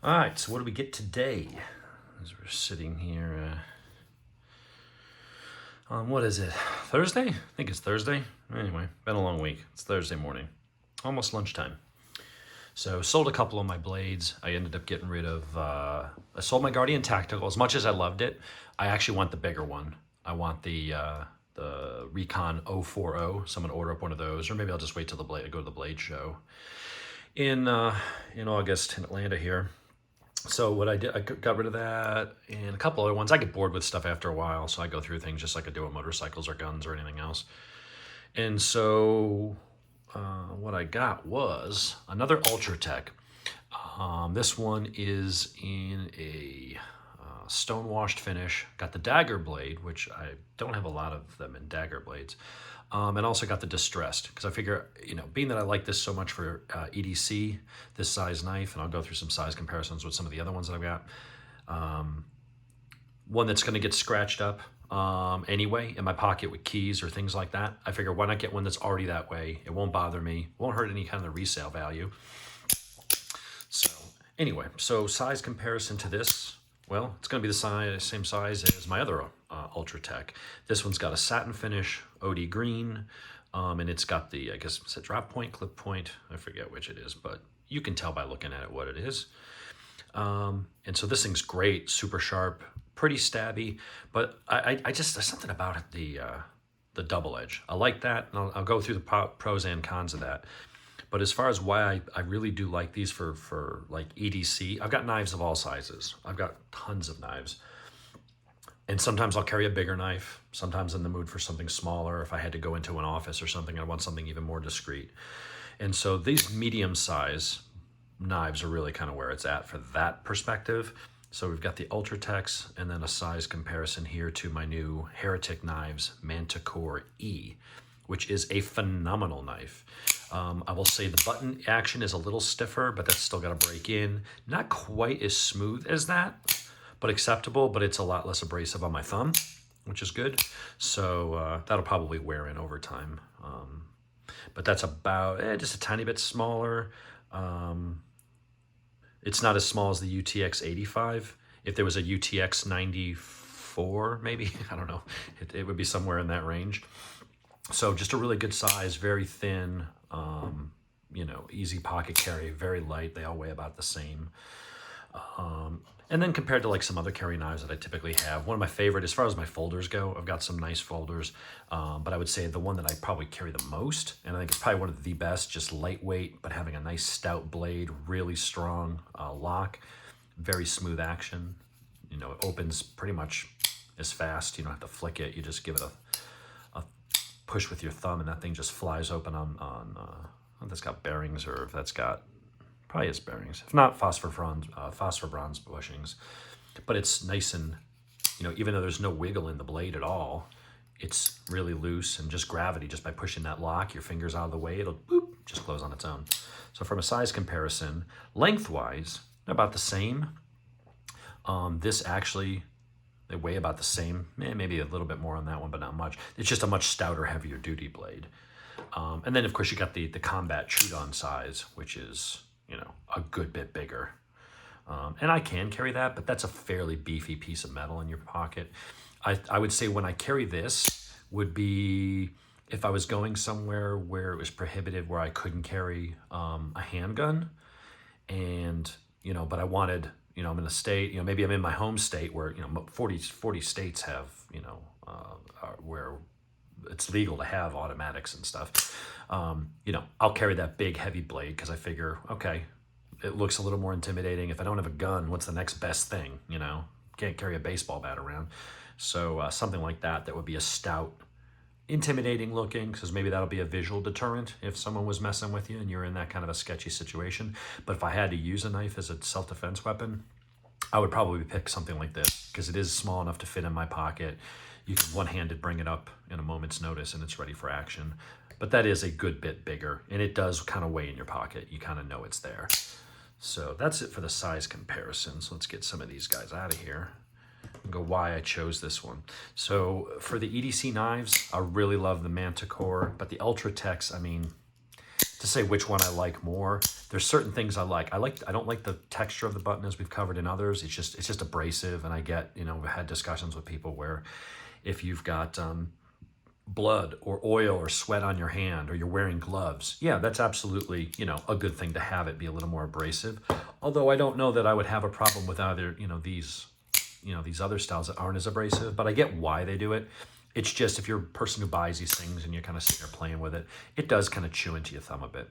All right, so what do we get today? As we're sitting here on, what is it, Thursday? I think it's Thursday. Anyway, been a long week. It's Thursday morning, almost lunchtime. So sold a couple of my blades. I ended up getting rid of, I sold my Guardian Tactical. As much as I loved it, I actually want the bigger one. I want the Recon 040, so I'm gonna order up one of those, or maybe I'll just wait till go to the blade show in August in Atlanta here. So what I did, I got rid of that and a couple other ones. I get bored with stuff after a while, so I go through things just like I do with motorcycles or guns or anything else. And so what I got was another Ultratech. This one is in a stone-washed finish. Got the dagger blade, which I don't have a lot of them in dagger blades. And also got the distressed, because I figure, being that I like this so much for EDC, this size knife, and I'll go through some size comparisons with some of the other ones that I've got. One that's going to get scratched up anyway in my pocket with keys or things like that. I figure, why not get one that's already that way? It won't bother me. Won't hurt any kind of the resale value. So anyway, so size comparison to this. Well, it's going to be the same size as my other Ultratech. This one's got a satin finish, OD green, and it's got the, I guess, is it drop point, clip point? I forget which it is, but you can tell by looking at it what it is. And so this thing's great, super sharp, pretty stabby, but there's something about it, the double edge. I like that, and I'll go through the pros and cons of that. But as far as why I really do like these for like EDC, I've got knives of all sizes. I've got tons of knives. And sometimes I'll carry a bigger knife. Sometimes in the mood for something smaller. If I had to go into an office or something, I want something even more discreet. And so these medium size knives are really kind of where it's at for that perspective. So we've got the Ultratechs and then a size comparison here to my new Heretic Knives Manticore E, which is a phenomenal knife. I will say the button action is a little stiffer, but that's still got to break in. Not quite as smooth as that, but acceptable, but it's a lot less abrasive on my thumb, which is good. So that'll probably wear in over time. But that's about just a tiny bit smaller. It's not as small as the UTX 85. If there was a UTX 94, maybe, I don't know, it would be somewhere in that range. So just a really good size, very thin, easy pocket carry, very light. They all weigh about the same. And then compared to like some other carry knives that I typically have, one of my favorite, as far as my folders go, I've got some nice folders, but I would say the one that I probably carry the most, and I think it's probably one of the best, just lightweight, but having a nice stout blade, really strong lock, very smooth action. It opens pretty much as fast. You don't have to flick it. You just give it a push with your thumb, and that thing just flies open on if that's got bearings, or if that's got, probably has bearings. If not, phosphor bronze bushings. But it's nice and, even though there's no wiggle in the blade at all, it's really loose, and just gravity, just by pushing that lock, your fingers out of the way, it'll boop, just close on its own. So from a size comparison, lengthwise, they're about the same. This actually, they weigh about the same, maybe a little bit more on that one, but not much. It's just a much stouter, heavier duty blade. And then of course you got the combat shoot-on size, which is, a good bit bigger. And I can carry that, but that's a fairly beefy piece of metal in your pocket. I would say when I carry this would be if I was going somewhere where it was prohibitive, where I couldn't carry a handgun, and, but I wanted, I'm in a state, maybe I'm in my home state where, 40 states have, where it's legal to have automatics and stuff. I'll carry that big heavy blade because I figure, okay, it looks a little more intimidating. If I don't have a gun, what's the next best thing? Can't carry a baseball bat around. So something like that would be a stout, intimidating looking, because maybe that'll be a visual deterrent if someone was messing with you and you're in that kind of a sketchy situation. But if I had to use a knife as a self-defense weapon, I would probably pick something like this, because it is small enough to fit in my pocket. You can one-handed bring it up in a moment's notice and it's ready for action. But that is a good bit bigger, and it does kind of weigh in your pocket. You kind of know it's there. So that's it for the size comparison. So let's get some of these guys out of here and go why I chose this one. So for the EDC knives, I really love the Manticore, but the Ultratechs, I mean, to say which one I like more. There's certain things I like. I don't like the texture of the button as we've covered in others. It's just abrasive, and I get, you know, I've had discussions with people where if you've got blood or oil or sweat on your hand, or you're wearing gloves, yeah, that's absolutely, you know, a good thing to have it be a little more abrasive. Although I don't know that I would have a problem with either, you know, these other styles that aren't as abrasive, but I get why they do it. It's just if you're a person who buys these things and you're kind of sitting there playing with it, it does kind of chew into your thumb a bit.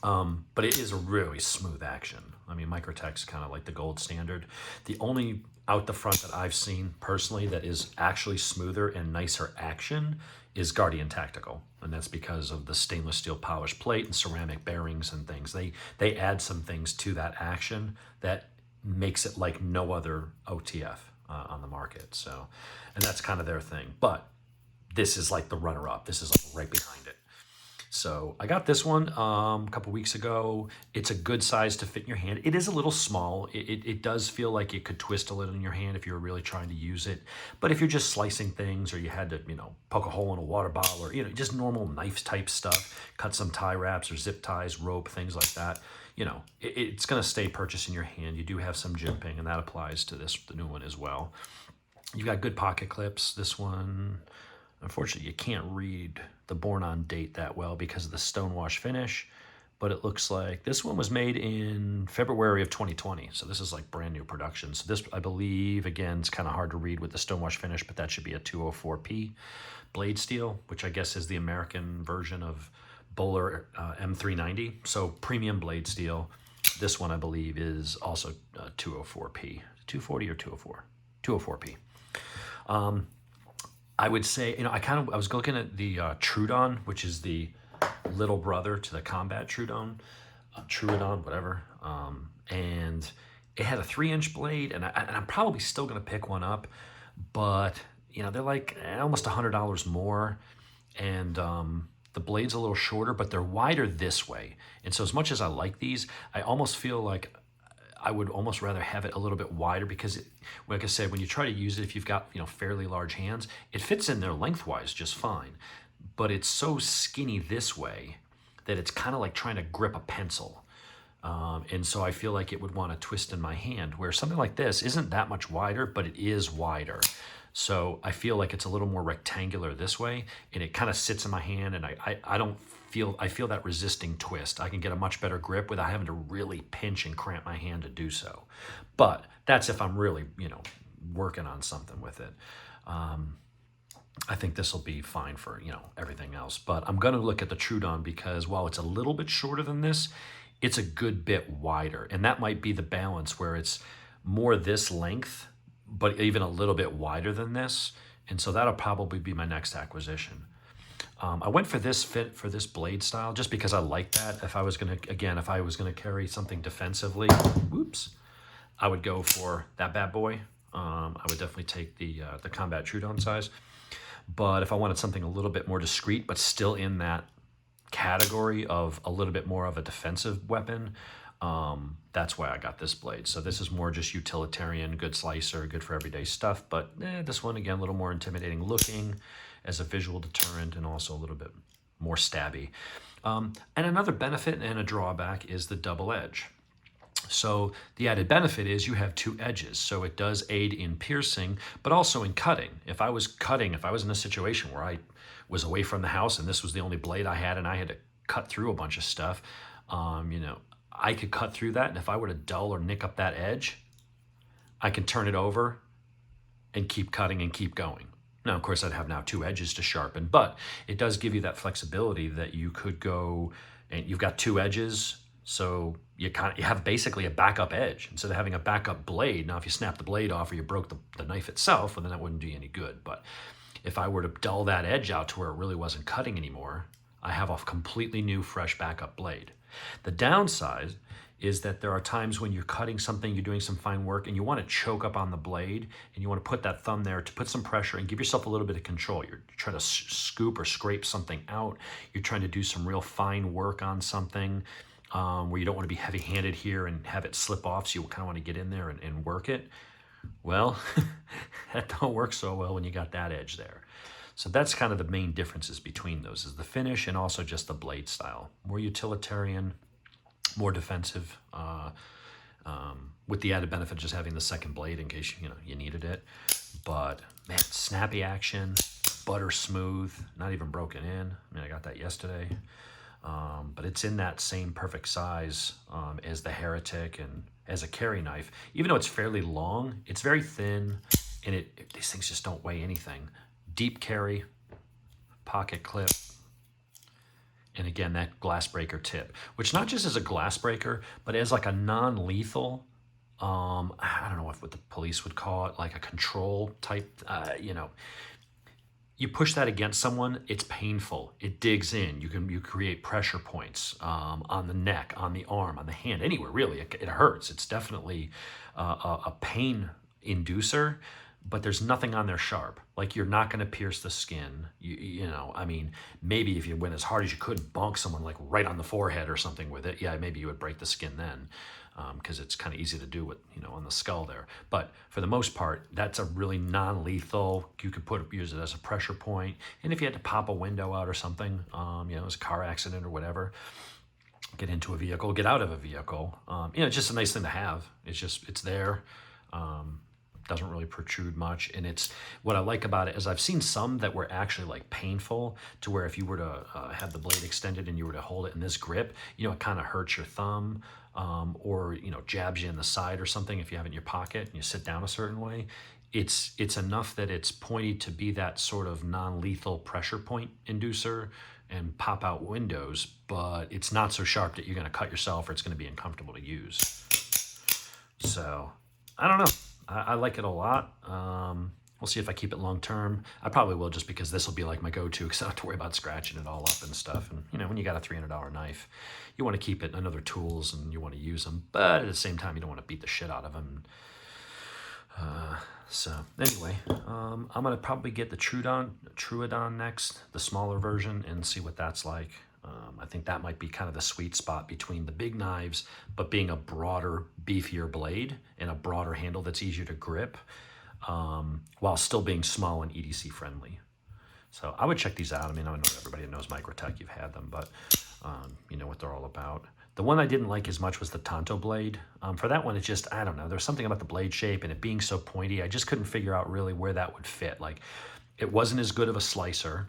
But it is a really smooth action. I mean, Microtech's kind of like the gold standard. The only out the front that I've seen personally that is actually smoother and nicer action is Guardian Tactical. And that's because of the stainless steel polished plate and ceramic bearings and things. They add some things to that action that makes it like no other OTF on the market. So, and that's kind of their thing. But this is like the runner-up. This is like right behind it. So I got this one a couple weeks ago. It's a good size to fit in your hand. It is a little small. It does feel like it could twist a little in your hand if you're really trying to use it. But if you're just slicing things, or you had to, you know, poke a hole in a water bottle, or, you know, just normal knife type stuff, cut some tie wraps or zip ties, rope, things like that, you know, it's going to stay purchased in your hand. You do have some jimping, and that applies to the new one as well. You've got good pocket clips. This one, unfortunately, you can't read the born on date that well because of the stonewash finish, but it looks like this one was made in February of 2020. So this is like brand new production. So this, I believe, again, it's kind of hard to read with the stonewash finish, but that should be a 204P blade steel, which I guess is the American version of Bowler M390. So premium blade steel. This one, I believe, is also 204P, 240 or 204, 204P. I would say, you know, I was looking at the Trudon, which is the little brother to the Combat Trudon, Trudon, whatever. And it had a 3-inch blade, and I'm probably still going to pick one up, but, you know, they're like almost $100 more, and the blade's a little shorter, but they're wider this way. And so as much as I like these, I almost feel like I would almost rather have it a little bit wider, because like I said, when you try to use it, if you've got, you know, fairly large hands, it fits in there lengthwise just fine. But it's so skinny this way that it's kind of like trying to grip a pencil. And so I feel like it would want to twist in my hand, where something like this isn't that much wider, but it is wider. So I feel like it's a little more rectangular this way, and it kind of sits in my hand, and I feel that resisting twist. I can get a much better grip without having to really pinch and cramp my hand to do so. But that's if I'm really, you know, working on something with it. I think this will be fine for, you know, everything else. But I'm going to look at the Trudon, because while it's a little bit shorter than this, it's a good bit wider. And that might be the balance, where it's more this length, but even a little bit wider than this. And so that'll probably be my next acquisition. I went for this fit for this blade style just because I like that. If I was gonna carry something defensively, I would go for that bad boy. I would definitely take the Combat Trudon size. But if I wanted something a little bit more discreet, but still in that category of a little bit more of a defensive weapon, that's why I got this blade. So this is more just utilitarian, good slicer, good for everyday stuff. But this one, again, a little more intimidating looking as a visual deterrent, and also a little bit more stabby. And another benefit and a drawback is the double edge. So the added benefit is you have two edges. So it does aid in piercing, but also in cutting. If I was in a situation where I was away from the house and this was the only blade I had, and I had to cut through a bunch of stuff, you know, I could cut through that. And if I were to dull or nick up that edge, I can turn it over and keep cutting and keep going. Now, of course, I'd have now two edges to sharpen, but it does give you that flexibility that you could go, and you've got two edges, so you have basically a backup edge instead of having a backup blade. Now, if you snap the blade off or you broke the knife itself, well, then that wouldn't do you any good. But if I were to dull that edge out to where it really wasn't cutting anymore, I have a completely new, fresh backup blade. The downside is that there are times when you're cutting something, you're doing some fine work, and you want to choke up on the blade, and you want to put that thumb there to put some pressure and give yourself a little bit of control. You're trying to scoop or scrape something out. You're trying to do some real fine work on something where you don't want to be heavy-handed here and have it slip off, so you kind of want to get in there and work it. Well, that don't work so well when you got that edge there. So that's kind of the main differences between those, is the finish and also just the blade style. More utilitarian, more defensive, with the added benefit of just having the second blade in case you needed it. But man, snappy action, butter smooth, not even broken in. I mean, I got that yesterday. But it's in that same perfect size as the Heretic and as a carry knife. Even though it's fairly long, it's very thin, and these things just don't weigh anything. Deep carry, pocket clip, and again, that glass breaker tip, which not just as a glass breaker, but as like a non-lethal, I don't know what the police would call it, like a control type, you push that against someone, it's painful. It digs in. You create pressure points on the neck, on the arm, on the hand, anywhere really. It hurts. It's definitely a pain inducer, but there's nothing on there sharp. Like, you're not going to pierce the skin. I mean, maybe if you went as hard as you could, bonk someone like right on the forehead or something with it, yeah, maybe you would break the skin then, because it's kind of easy to do with, on the skull there. But for the most part, that's a really non-lethal. You could use it as a pressure point. And if you had to pop a window out or something, it was a car accident or whatever, get into a vehicle, get out of a vehicle, it's just a nice thing to have. It's there. Doesn't really protrude much, and it's what I like about it is I've seen some that were actually like painful, to where if you were to have the blade extended and you were to hold it in this grip, it kind of hurts your thumb, or jabs you in the side or something if you have it in your pocket and you sit down a certain way. It's enough that it's pointy to be that sort of non-lethal pressure point inducer and pop out windows, but it's not so sharp that you're going to cut yourself or it's going to be uncomfortable to use. So I don't know. I like it a lot. We'll see if I keep it long term. I probably will, just because this will be like my go-to, because I don't have to worry about scratching it all up and stuff. And when you got a $300 knife, you want to keep it in other tools and you want to use them, but at the same time, you don't want to beat the shit out of them. So anyway, I'm gonna probably get the Troodon next, the smaller version, and see what that's like. I think that might be kind of the sweet spot between the big knives, but being a broader, beefier blade and a broader handle that's easier to grip, while still being small and EDC friendly. So I would check these out. I mean, I know everybody knows Microtech, you've had them, but you know what they're all about. The one I didn't like as much was the Tanto blade. For that one, it's just, I don't know, there's something about the blade shape and it being so pointy, I just couldn't figure out really where that would fit. Like, it wasn't as good of a slicer.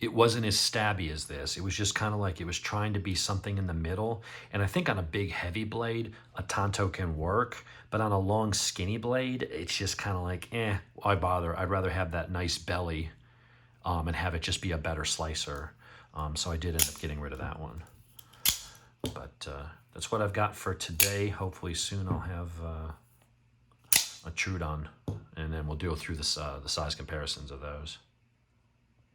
It wasn't as stabby as this. It was just kind of like it was trying to be something in the middle. And I think on a big heavy blade, a Tanto can work, but on a long skinny blade, it's just kind of like, why bother? I'd rather have that nice belly and have it just be a better slicer. So I did end up getting rid of that one. But that's what I've got for today. Hopefully soon I'll have a Troodon, and then we'll go through the size comparisons of those.